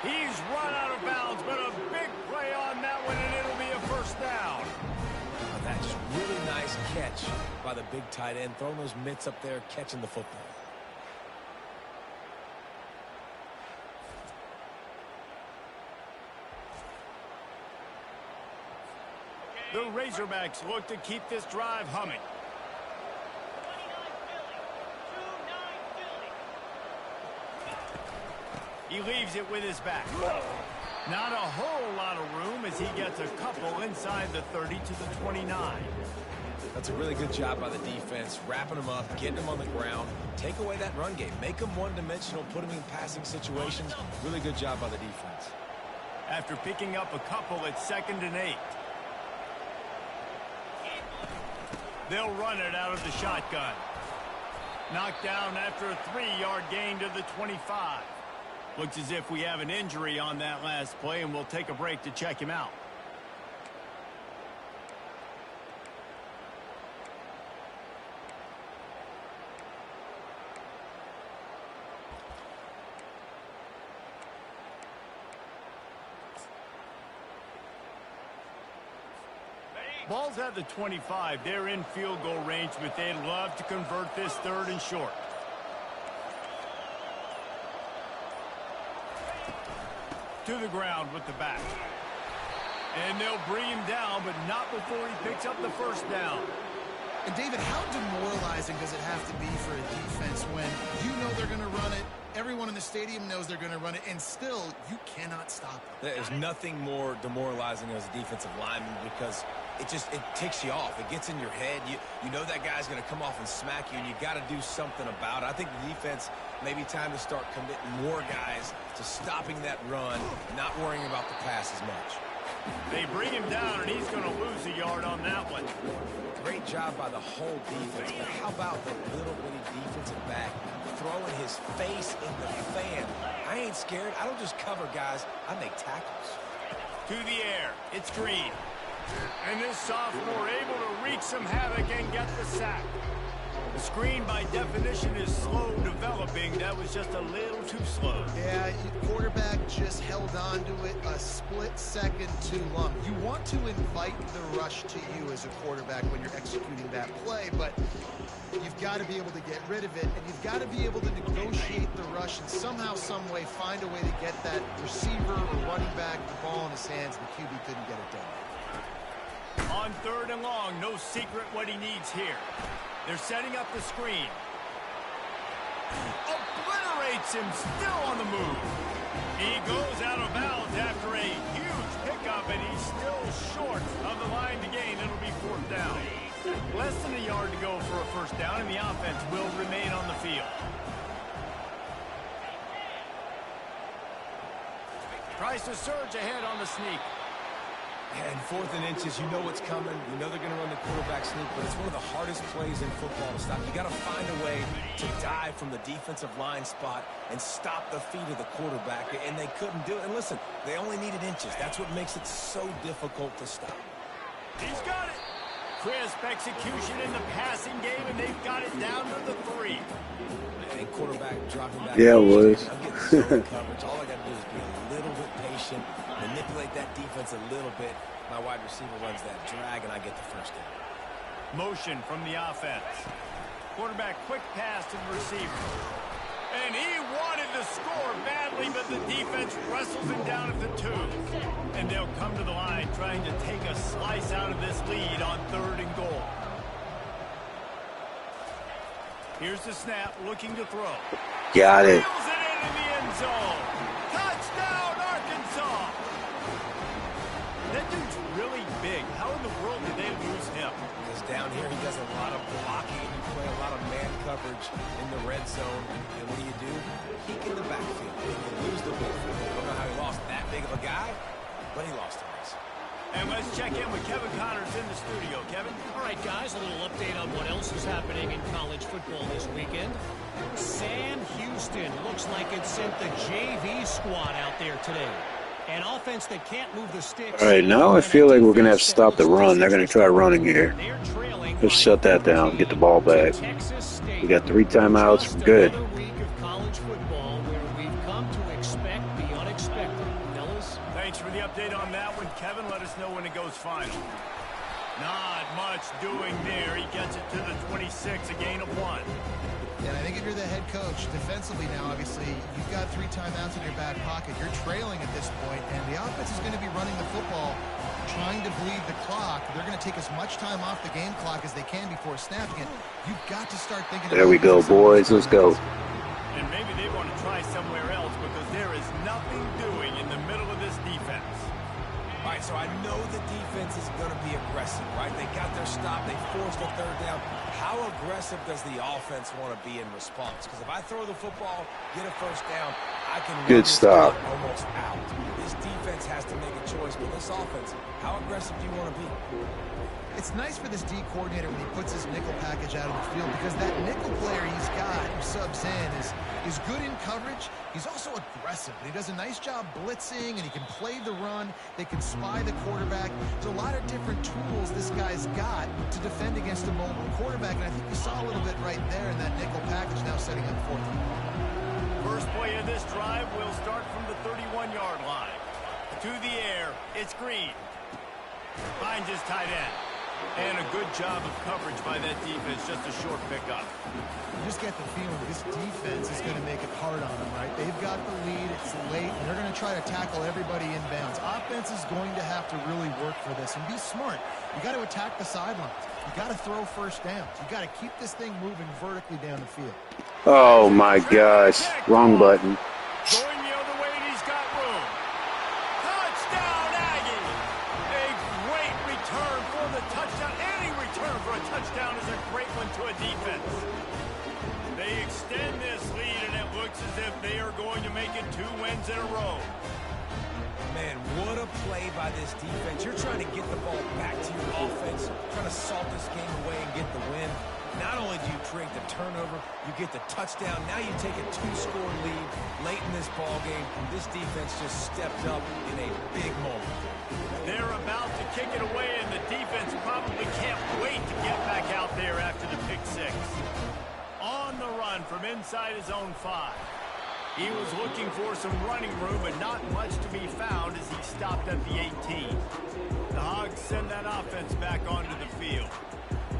He's run out of bounds, but a big play on that one, and it'll be a first down. That's really nice catch by the big tight end, throwing those mitts up there, catching the football. The Razorbacks look to keep this drive humming. He leaves it with his back. Not a whole lot of room as he gets a couple inside the 30 to the 29. That's a really good job by the defense, wrapping them up, getting them on the ground, take away that run game, make them one-dimensional, put them in passing situations. Really good job by the defense. After picking up a couple, it's 2nd and 8. They'll run it out of the shotgun. Knocked down after a 3-yard gain to the 25. Looks as if we have an injury on that last play, and we'll take a break to check him out. Ball's at the 25. They're in field goal range, but they'd love to convert this 3rd and short. To the ground with the back. And they'll bring him down, but not before he picks up the first down. And David, how demoralizing does it have to be for a defense when you know they're going to run it, everyone in the stadium knows they're going to run it, and still you cannot stop it? There's nothing more demoralizing as a defensive lineman because it ticks you off. It gets in your head. You know that guy's going to come off and smack you, and you got to do something about it. I think the defense maybe time to start committing more guys to stopping that run and not worrying about the pass as much. They bring him down, and he's going to lose a yard on that one. Great job by the whole defense, but how about the little bitty defensive back throwing his face in the fan? I ain't scared. I don't just cover guys. I make tackles. To the air. It's Green. And this sophomore able to wreak some havoc and get the sack. The screen, by definition, is slow developing. That was just a little too slow. Yeah, quarterback just held on to it a split second too long. You want to invite the rush to you as a quarterback when you're executing that play, but you've got to be able to get rid of it, and you've got to be able to negotiate the rush and somehow, some way find a way to get that receiver or running back the ball in his hands, and the QB couldn't get it done. On 3rd and long, no secret what he needs here. They're setting up the screen. Obliterates him, still on the move. He goes out of bounds after a huge pickup, and he's still short of the line to gain. It'll be 4th down. Less than a yard to go for a first down, and the offense will remain on the field. Tries to surge ahead on the sneak. And 4th and inches, you know what's coming. You know they're going to run the quarterback sneak, but it's one of the hardest plays in football to stop. You got to find a way to dive from the defensive line spot and stop the feet of the quarterback, and they couldn't do it. And listen, they only needed inches. That's what makes it so difficult to stop. He's got it. Crisp execution in the passing game, and they've got it down to the 3. And quarterback dropping back. Yeah, it was. I'm getting zone coverage. All I got to do is be a little bit patient, manipulate that defense a little bit. My wide receiver runs that drag, and I get the first down. Motion from the offense. Quarterback quick pass to the receiver. And he wanted to score badly, but the defense wrestles him down at the 2. And they'll come to the line trying to take a slice out of this lead on 3rd and goal. Here's the snap, looking to throw. Got it. Wheels it into the end zone. Touchdown, Arkansas! That dude's really big. How in the world did they lose him? Because down here he does a lot of blocking. You play a lot of man coverage in the red zone. And what do? Peek in the backfield. And you lose the ball. I don't know how he lost that big of a guy, but he lost the race. And let's check in with Kevin Connors in the studio. Kevin? All right, guys, a little update on what else is happening in college football this weekend. Sam Houston looks like it sent the JV squad out there today. An offense that can't move the sticks. All right, now I feel like we're going to have to stop the run. They're going to try running here. Let's shut that down. Get the ball back. We got 3 timeouts. We're good. Another week of college football where we've come to expect the unexpected. Fellas? Thanks for the update on that one, Kevin. Let us know when it goes final. Not much doing there. He gets it to the 26, a gain of 1. And I think if you're the head coach, defensively now, obviously, you've got 3 timeouts in your back pocket. You're trailing at this point, and the offense is going to be running the football, trying to bleed the clock. They're going to take as much time off the game clock as they can before snapping it. You've got to start thinking There we go, boys. Let's go. And maybe they want to try somewhere else because there is nothing doing in the middle of this defense. All right, so I know the defense is going to be aggressive, right? They got their stop. They forced a 3rd down. How aggressive does the offense want to be in response? Because if I throw the football, get a 1st down, I can Good stop. Almost out. This defense has to make a choice. But this offense, how aggressive do you want to be? It's nice for this D coordinator when he puts his nickel package out of the field because that nickel player he's got who subs in is good in coverage. He's also aggressive. He does a nice job blitzing, and he can play the run. They can spy the quarterback. There's a lot of different tools this guy's got to defend against a mobile quarterback, and I think we saw a little bit right there in that nickel package now setting up 4th and goal. First play of this drive will start from the 31-yard line. To the air, it's Green. Finds his tight end. And a good job of coverage by that defense, just a short pickup. You just get the feeling this defense is going to make it hard on them, right? They've got the lead, it's late, and they're going to try to tackle everybody inbounds. Offense is going to have to really work for this and be smart. You got to attack the sidelines. You got to throw 1st downs. You got to keep this thing moving vertically down the field. Oh, my gosh. Wrong button. Going the other way, and he's got room. Touchdown, Aggie! A great return for the touchdown. Any return for a touchdown is a great one to a defense. They extend this lead, and it looks as if they are going to make it 2 wins in a row. Man, what a play by this defense. You're trying to get the ball back to your offense, trying to salt this game away and get the win. Not only do you create the turnover, you get the touchdown. Now you take a 2-score lead late in this ball game. This defense just stepped up in a big moment. They're about to kick it away, and the defense probably can't wait to get back out there after the pick 6. On the run from inside his own 5. He was looking for some running room, but not much to be found as he stopped at the 18. The Hogs send that offense back onto the field.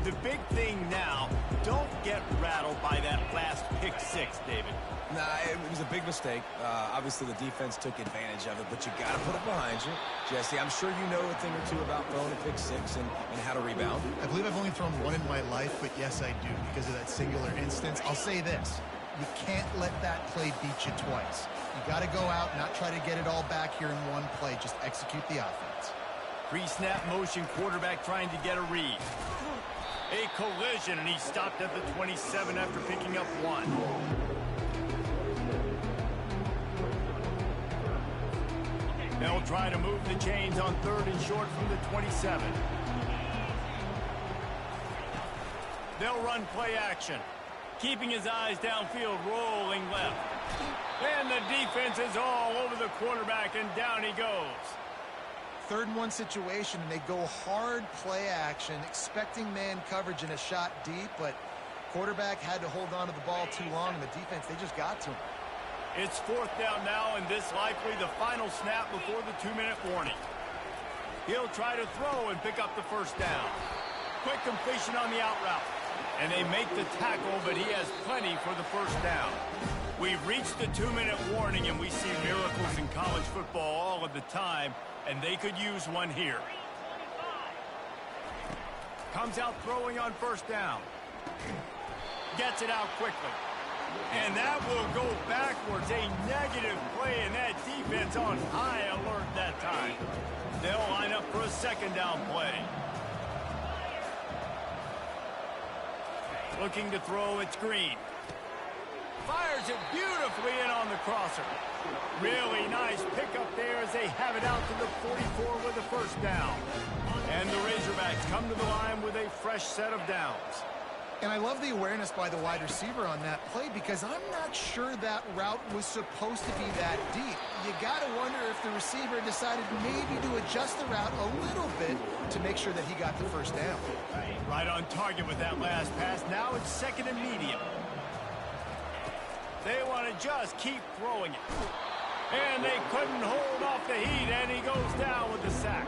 The big thing now, don't get rattled by that last pick 6, David. Nah, it was a big mistake. Obviously, the defense took advantage of it, but you got to put it behind you. Jesse, I'm sure you know a thing or two about throwing a pick 6 and how to rebound. I believe I've only thrown 1 in my life, but yes, I do because of that singular instance. I'll say this. You can't let that play beat you twice. You got to go out, not try to get it all back here in one play. Just execute the offense. Pre-snap motion quarterback trying to get a read. A collision, and he stopped at the 27 after picking up 1. They'll try to move the chains on 3rd and short from the 27. They'll run play action. Keeping his eyes downfield, rolling left. And the defense is all over the quarterback, and down he goes. 3rd and 1 situation, and they go hard play action, expecting man coverage and a shot deep, but quarterback had to hold on to the ball too long, and the defense, they just got to him. It's 4th down now, and this likely the final snap before the 2-minute warning. He'll try to throw and pick up the 1st down. Quick completion on the out route. And they make the tackle, but he has plenty for the 1st down. We've reached the 2-minute warning, and we see miracles in college football all of the time, and they could use one here. Comes out throwing on 1st down. Gets it out quickly. And that will go backwards. A negative play, and that defense on high alert that time. They'll line up for a 2nd down play. Looking to throw, it's Green. Fires it beautifully in on the crosser. Really nice pickup there as they have it out to the 44 with the 1st down. And the Razorbacks come to the line with a fresh set of downs. And I love the awareness by the wide receiver on that play because I'm not sure that route was supposed to be that deep. You got to wonder if the receiver decided maybe to adjust the route a little bit to make sure that he got the 1st down. Right on target with that last pass. Now it's 2nd and medium. They want to just keep throwing it. And they couldn't hold off the heat, and he goes down with the sack.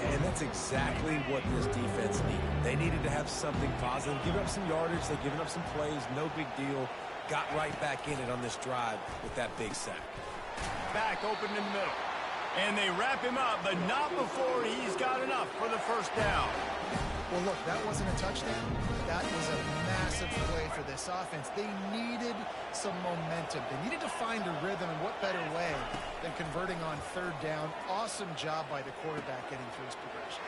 And that's exactly what this defense needed. They needed to have something positive. Giving up some yardage, they've given up some plays, no big deal. Got right back in it on this drive with that big sack. Back open in the middle. And they wrap him up, but not before he's got enough for the 1st down. Well, look, that wasn't a touchdown. That was a massive play for this offense. They needed some momentum. They needed to find a rhythm, and what better way than converting on 3rd down. Awesome job by the quarterback getting through his progression.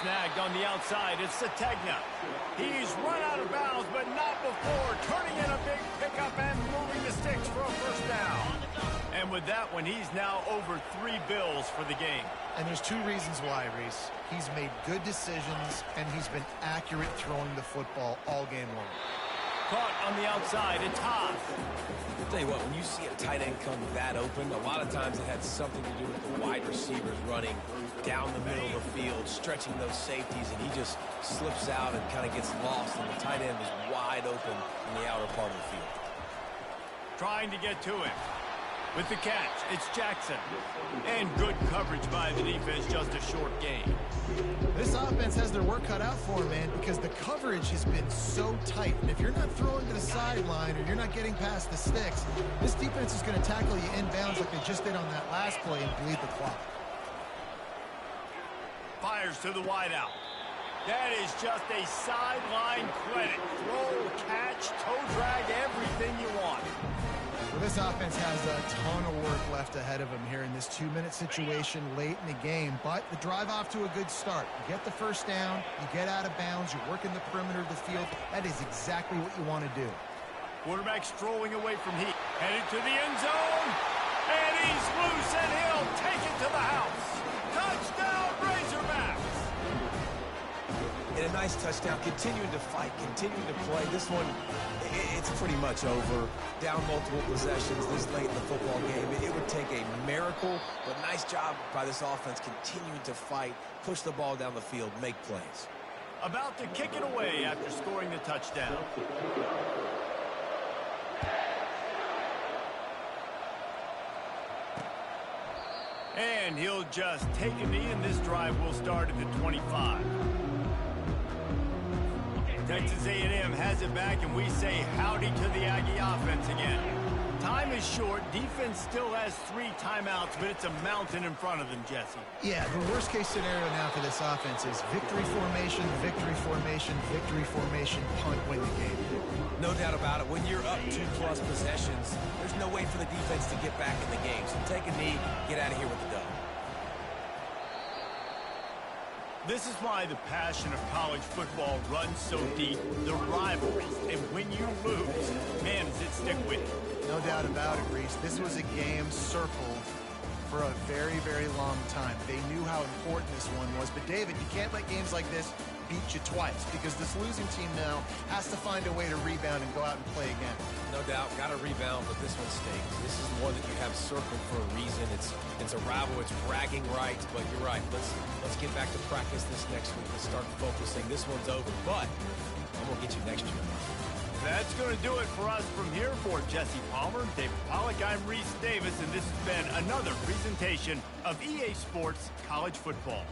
Snagged on the outside, it's Sategna. He's run out of bounds, but not before turning in a big pickup and moving the sticks for a 1st down. And with that one, he's now over 3 bills for the game. And there's 2 reasons why, Reese. He's made good decisions, and he's been accurate throwing the football all game long. Caught on the outside, it's Haas. I'll tell you what, when you see a tight end come that open, a lot of times it had something to do with the wide receivers running down the middle of the field, stretching those safeties, and he just slips out and kind of gets lost, and the tight end is wide open in the outer part of the field. Trying to get to him. With the catch, it's Jackson. And good coverage by the defense, just a short gain. This offense has their work cut out for them, man, because the coverage has been so tight. And if you're not throwing to the sideline or you're not getting past the sticks, this defense is going to tackle you inbounds like they just did on that last play and bleed the clock. Fires to the wideout. That is just a sideline credit. Throw, catch, toe drag, everything you want. Well, this offense has a ton of work left ahead of them here in this 2-minute situation late in the game, but the drive off to a good start. You get the 1st down, you get out of bounds, you're working the perimeter of the field. That is exactly what you want to do. Quarterback strolling away from heat. Headed to the end zone, and he's loose, and he'll take it to the house. Touchdown, Razorbacks! And a nice touchdown, continuing to fight, continuing to play. This one, it's pretty much over. Down multiple possessions this late in the football game. It would take a miracle, but nice job by this offense continuing to fight, push the ball down the field, make plays. About to kick it away after scoring the touchdown. And he'll just take a knee, and this drive will start at the 25. Texas A&M has it back, and we say howdy to the Aggie offense again. Time is short. Defense still has 3 timeouts, but it's a mountain in front of them, Jesse. Yeah, the worst-case scenario now for this offense is victory formation, victory formation, victory formation, punt, win the game. No doubt about it. When you're up 2+ possessions, there's no way for the defense to get back in the game. So take a knee, get out of here with the dub. This is why the passion of college football runs so deep, the rivalries, and when you lose, man, does it stick with you. No doubt about it, Reese. This was a game circled for a very, very long time. They knew how important this one was. But, David, you can't let games like this beat you twice because this losing team now has to find a way to rebound and go out and play again. No doubt, got to rebound, but this one stings. This is one that you have circled for a reason. It's a rival, it's bragging rights, but you're right. Let's get back to practice this next week. Let's start focusing. This one's over, but I'm going to get you next year. That's going to do it for us from here. For Jesse Palmer, David Pollack, I'm Reese Davis, and this has been another presentation of EA Sports College Football.